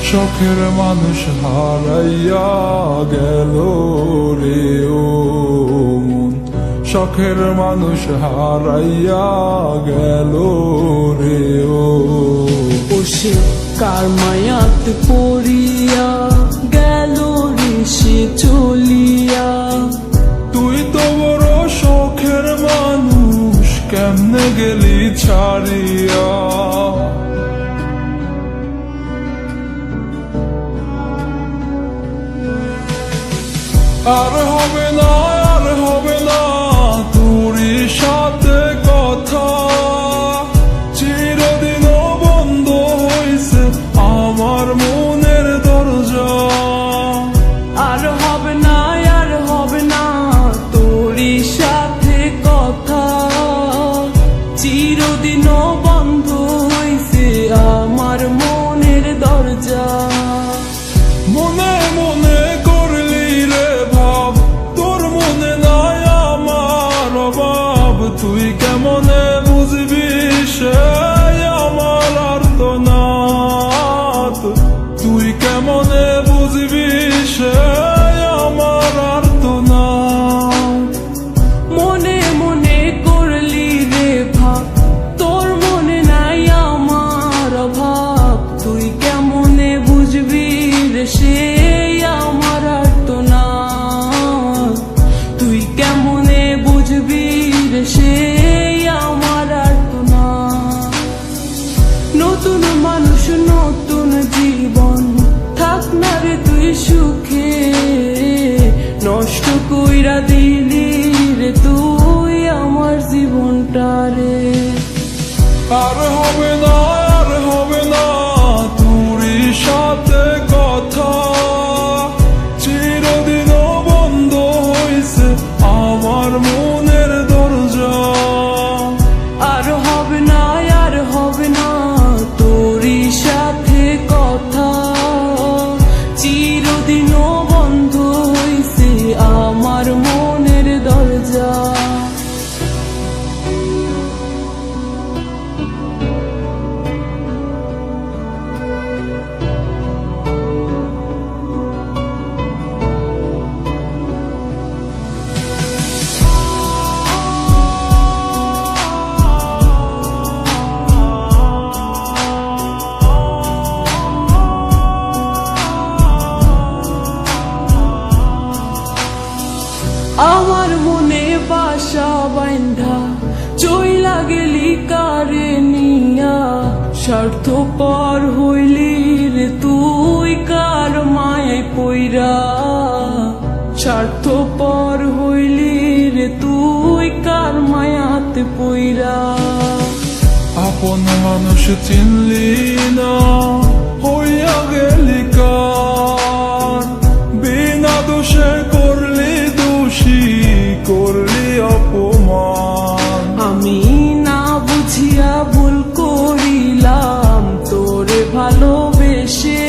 শখের মানুষ হারাইয়া গেল রে ও মন, শখের মানুষ হারাইয়া গেল রে ও। সে কার মায়াত পড়িয়া গেল রে সে চলিয়া। তুই তো বড় শখের মানুষ, কেমনে গেলি ছাড়িয়া। আর হবে না, আর হবে না তোরই সাথে কথা, চিরদিনও বন্ধ হইছে আমার মনের দরজা। আর হবে না, আর হবে না তোরই সাথে কথা, চিরদিনও বন্ধ হইছে আমার মনের দরজা। মনে মনে করলি রে ভাব, তোর মনে নাই আমার অভাব। তুই কেমনে বুঝবি সে আমার আর্তনাদ, তুই কেমনে বুঝবি সে আমার আর্তনাদ। মনে মনে করলি রে ভাব, তোর মনে নাই আমার অভাব। তুই কেমনে বুঝবি রে সে আমার আর্তনাদ, তুই কেমনে বুঝবি রে সে আমার আর্তনাদ। নতুন মানুষ নতুন জীবন, থাক না রে তুই সুখে, নষ্ট কইরা দিলি রে তুই আমার জীবনটা রে। আর হবে না, আর হবে না তোরই সাথে কথা, চিরদিনও বন্ধ হইছে আমার মনের দরজা। আর হবে না, আর হবে না তোরই সাথে কথা, চিরদিনও বন্ধ হইছে আমার মনের দরজা। আমার মনে বাসা বাইন্ধা চইলা গেলি কারে নিয়া, স্বার্থপর হইলি রে তুই কার মায়ায় পইরা। স্বার্থপর হইলি রে তুই কার মায়াতে পইরা। আপন মানুষ চিনলি না, হইয়া গেলি কার, বিনা দোষে করলি দোষী, করলি অপমান। আমি না বুঝিয়া ভুল করিলাম তোরে ভালোবেসে,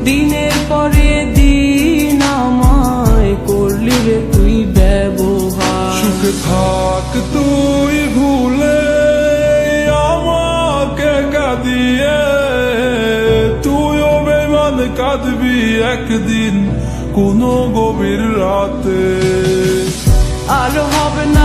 দিনের পরে দিন আমায় করলি রে তুই ব্যবহার। সুখে থাক তুই ভুলে আমাকে কাঁদিয়ে, তুইও বেমান কাঁদবি একদিন কোনো গভীর রাতে। আর হবে না,